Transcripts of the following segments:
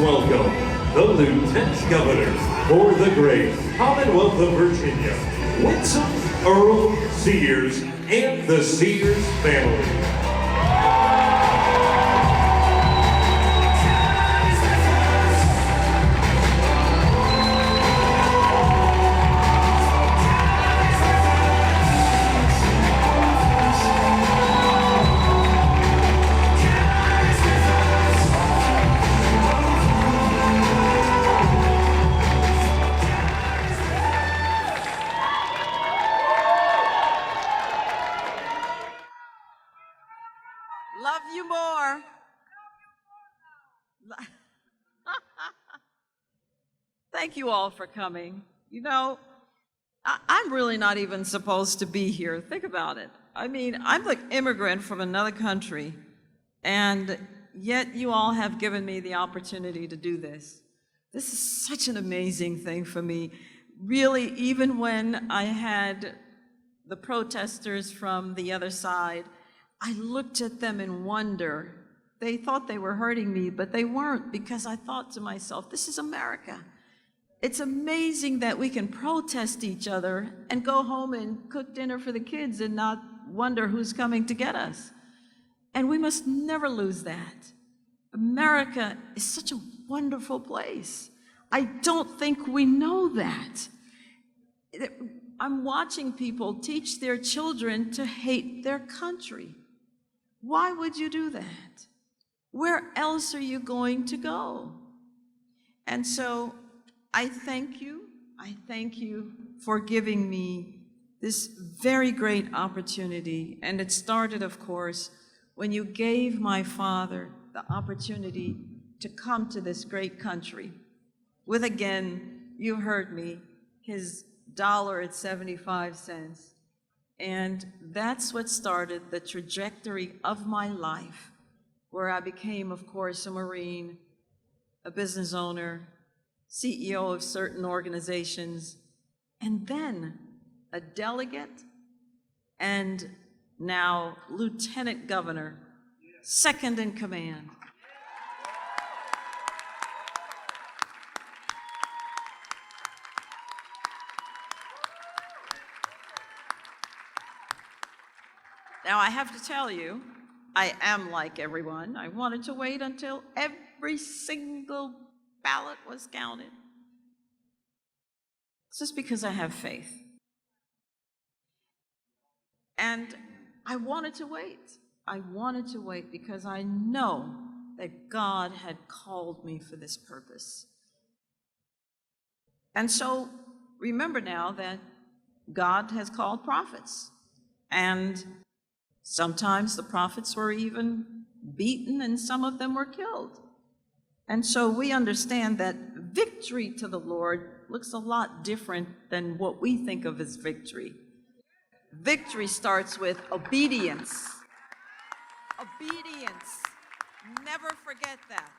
welcome the Lieutenant Governor for the great Commonwealth of Virginia, Winsome Earle-Sears, and the Sears family. Love you more. Thank you all for coming. You know, I'm really not even supposed to be here. Think about it. I mean, I'm the immigrant from another country, and yet you all have given me the opportunity to do this. This is such an amazing thing for me. Really, even when I had the protesters from the other side, I looked at them in wonder. They thought they were hurting me, but they weren't, because I thought to myself, this is America. It's amazing that we can protest each other and go home and cook dinner for the kids and not wonder who's coming to get us. And we must never lose that. America is such a wonderful place. I don't think we know that. I'm watching people teach their children to hate their country. Why would you do that? Where else are you going to go? And so I thank you. I thank you for giving me this very great opportunity. And it started, of course, when you gave my father the opportunity to come to this great country with, again, you heard me, his dollar at 75 cents. And that's what started the trajectory of my life, where I became, of course, a Marine, a business owner, CEO of certain organizations, and then a delegate, and now Lieutenant Governor, second in command. Now, I have to tell you, I am like everyone. I wanted to wait until every single ballot was counted. It's just because I have faith. And I wanted to wait. I wanted to wait because I know that God had called me for this purpose. And so remember now that God has called prophets, and sometimes the prophets were even beaten and some of them were killed. And so we understand that victory to the Lord looks a lot different than what we think of as victory. Victory starts with obedience. Obedience. Never forget that.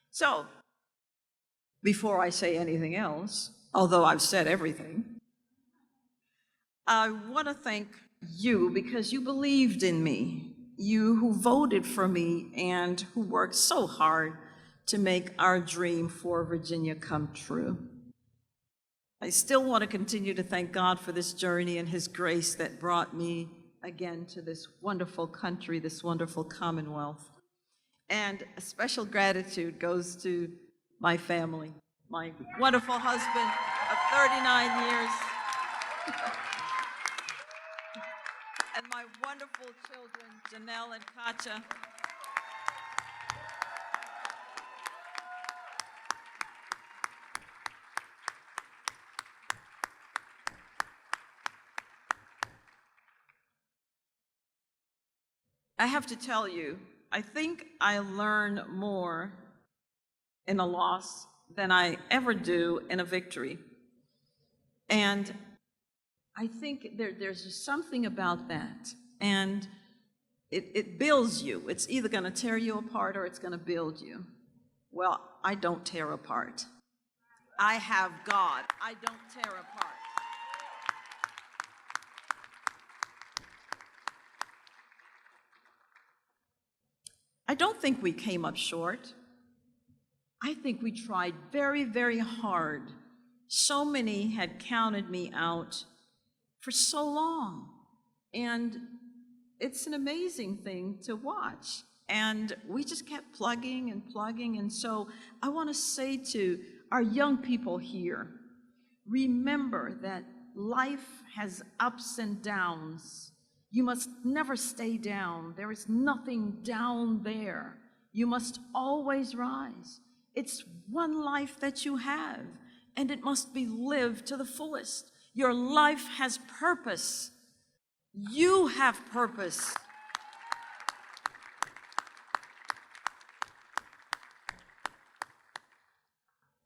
So, before I say anything else, although I've said everything, I want to thank you because you believed in me, you who voted for me and who worked so hard to make our dream for Virginia come true. I still want to continue to thank God for this journey and His grace that brought me again to this wonderful country, this wonderful Commonwealth. And a special gratitude goes to my family, my wonderful husband of 39 years. And my wonderful children, Janelle and Katja. I have to tell you, I think I learn more in a loss than I ever do in a victory. And I think there's just something about that, and it builds you. It's either going to tear you apart or it's going to build you. Well, I don't tear apart. I have God. I don't tear apart. I don't think we came up short. I think we tried very, very hard. So many had counted me out for so long. And it's an amazing thing to watch. And we just kept plugging and plugging. And so I want to say to our young people here, remember that life has ups and downs. You must never stay down. There is nothing down there. You must always rise. It's one life that you have, and it must be lived to the fullest. Your life has purpose. You have purpose.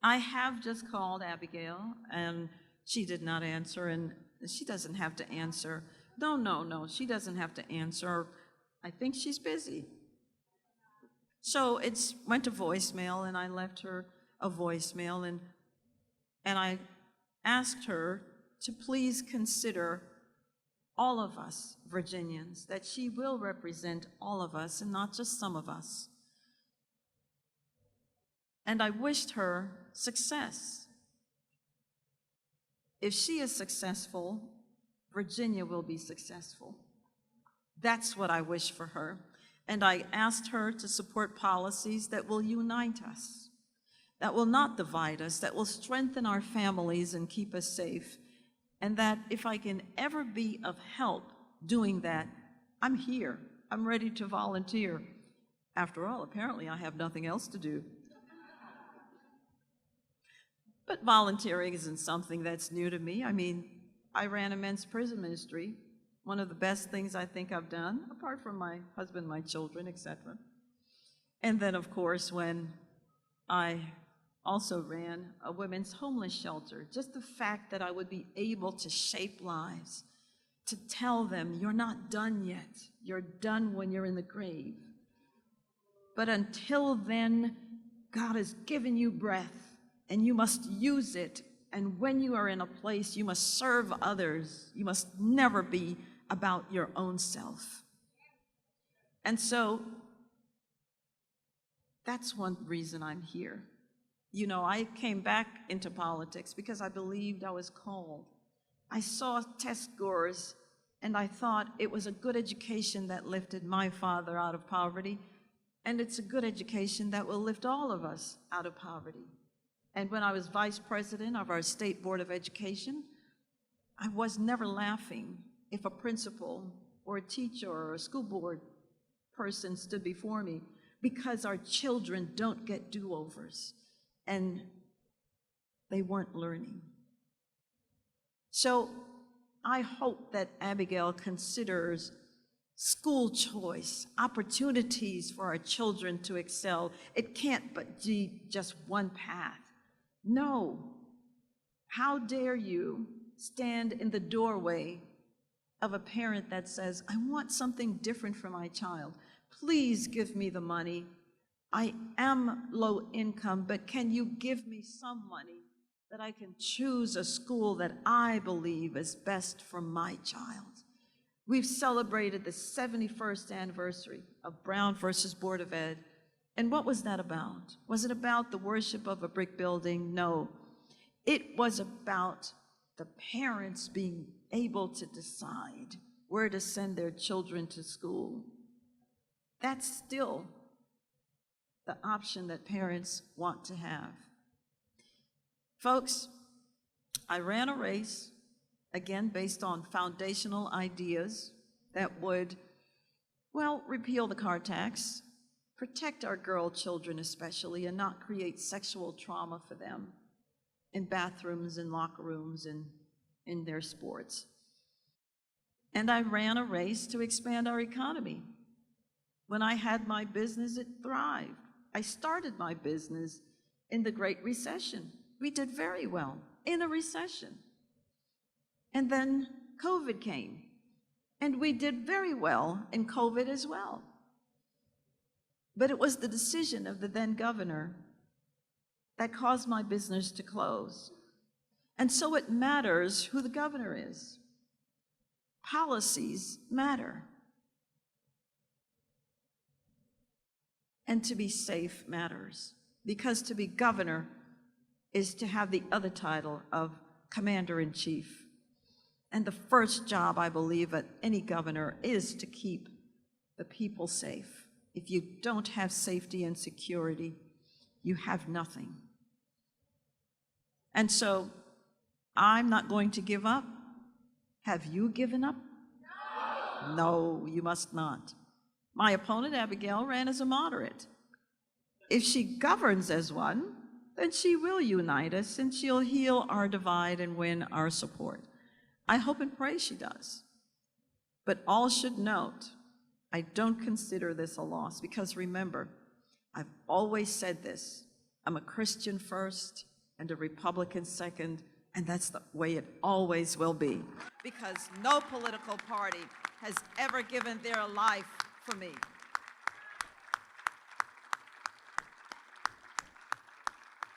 I have just called Abigail, and she did not answer, and she doesn't have to answer. No, she doesn't have to answer. I think she's busy. So it went to voicemail, and I left her a voicemail, and I asked her to please consider all of us Virginians, that she will represent all of us and not just some of us. And I wished her success. If she is successful, Virginia will be successful. That's what I wish for her. And I asked her to support policies that will unite us, that will not divide us, that will strengthen our families and keep us safe. And that if I can ever be of help doing that, I'm here. I'm ready to volunteer. After all, apparently I have nothing else to do. But volunteering isn't something that's new to me. I mean, I ran a men's prison ministry, one of the best things I think I've done, apart from my husband, my children, etc. And then, of course, when I also ran a women's homeless shelter, just the fact that I would be able to shape lives, to tell them, you're not done yet. You're done when you're in the grave. But until then, God has given you breath, and you must use it. And when you are in a place, you must serve others. You must never be about your own self. And so that's one reason I'm here. You know, I came back into politics because I believed I was called. I saw test scores, and I thought it was a good education that lifted my father out of poverty, and it's a good education that will lift all of us out of poverty. And when I was vice president of our state board of education, I was never laughing if a principal or a teacher or a school board person stood before me, because our children don't get do-overs, and they weren't learning. So I hope that Abigail considers school choice, opportunities for our children to excel. It can't but be just one path. No. How dare you stand in the doorway of a parent that says, I want something different for my child. Please give me the money. I am low income, but can you give me some money that I can choose a school that I believe is best for my child? We've celebrated the 71st anniversary of Brown versus Board of Ed. And what was that about? Was it about the worship of a brick building? No. It was about the parents being able to decide where to send their children to school. That's still the option that parents want to have. Folks, I ran a race, again, based on foundational ideas that would, well, repeal the car tax, protect our girl children especially, and not create sexual trauma for them in bathrooms and locker rooms and in their sports. And I ran a race to expand our economy. When I had my business, it thrived. I started my business in the Great Recession. We did very well in a recession. And then COVID came, and we did very well in COVID as well. But it was the decision of the then governor that caused my business to close. And so it matters who the governor is. Policies matter. and to be safe matters, because to be governor is to have the other title of commander-in-chief. And the first job, I believe, of any governor is to keep the people safe. If you don't have safety and security, you have nothing. And so I'm not going to give up. Have you given up? No, you must not. My opponent, Abigail, ran as a moderate. If she governs as one, then she will unite us and she'll heal our divide and win our support. I hope and pray she does. But all should note, I don't consider this a loss, because remember, I've always said this, I'm a Christian first and a Republican second, and that's the way it always will be, because no political party has ever given their life for me.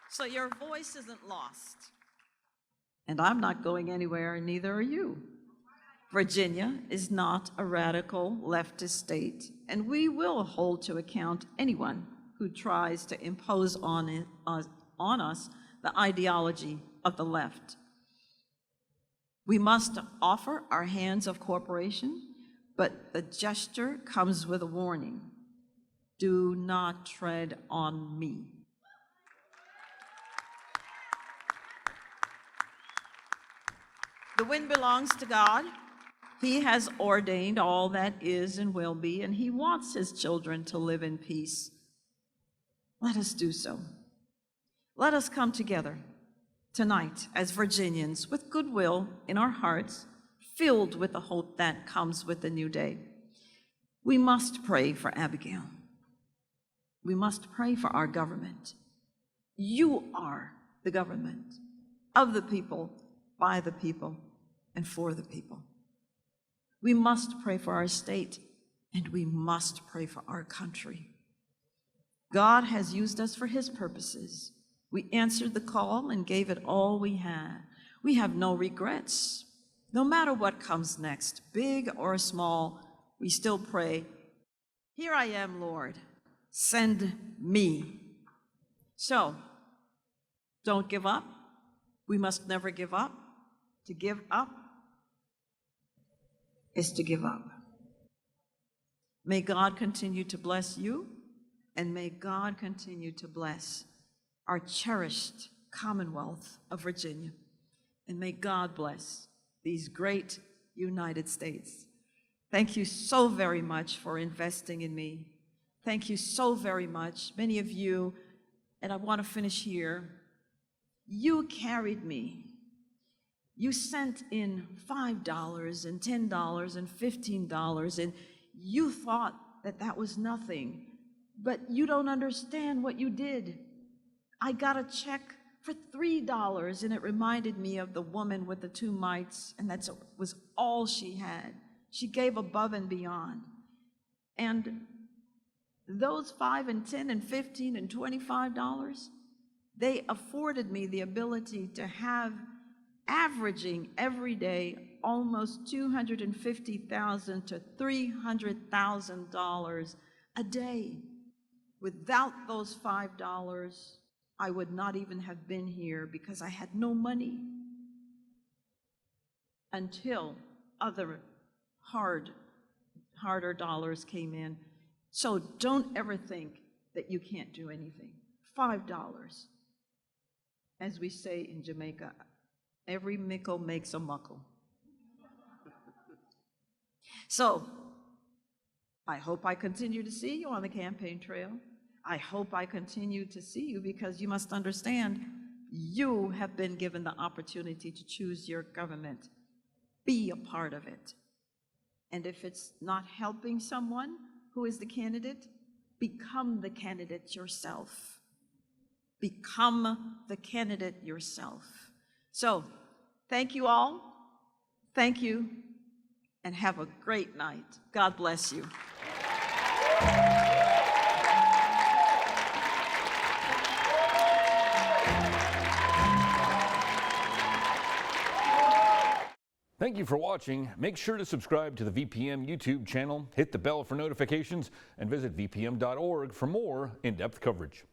So your voice isn't lost. And I'm not going anywhere, and neither are you. Virginia is not a radical leftist state, and we will hold to account anyone who tries to impose on us the ideology of the left. We must offer our hands of cooperation, but the gesture comes with a warning. Do not tread on me. The wind belongs to God. He has ordained all that is and will be, and he wants his children to live in peace. Let us do so. Let us come together tonight as Virginians with goodwill in our hearts, filled with the hope that comes with the new day. We must pray for Abigail. We must pray for our government. You are the government of the people, by the people, and for the people. We must pray for our state, and we must pray for our country. God has used us for his purposes. We answered the call and gave it all we had. We have no regrets. No matter what comes next, big or small, we still pray, "Here I am, Lord, send me." So, don't give up. We must never give up. To give up is to give up. May God continue to bless you, and may God continue to bless our cherished Commonwealth of Virginia. And may God bless these great United States. Thank you so very much for investing in me. Thank you so very much. Many of you, and I want to finish here, you carried me. You sent in $5 and $10 and $15, and you thought that that was nothing, but you don't understand what you did. I got a check for $3, and it reminded me of the woman with the 2 mites, and that was all she had. She gave above and beyond. And those $5 and $10 and $15 and $25, they afforded me the ability to have, averaging every day, almost $250,000 to $300,000 a day. Without those $5, I would not even have been here, because I had no money until other harder dollars came in. So don't ever think that you can't do anything. $5, as we say in Jamaica, every mickle makes a muckle. So I hope I continue to see you on the campaign trail. I hope I continue to see you, because you must understand, you have been given the opportunity to choose your government. Be a part of it. And if it's not helping someone who is the candidate, become the candidate yourself. Become the candidate yourself. So, thank you all. Thank you, and have a great night. God bless you. Thank you for watching. Make sure to subscribe to the VPM YouTube channel, hit the bell for notifications, and visit vpm.org for more in-depth coverage.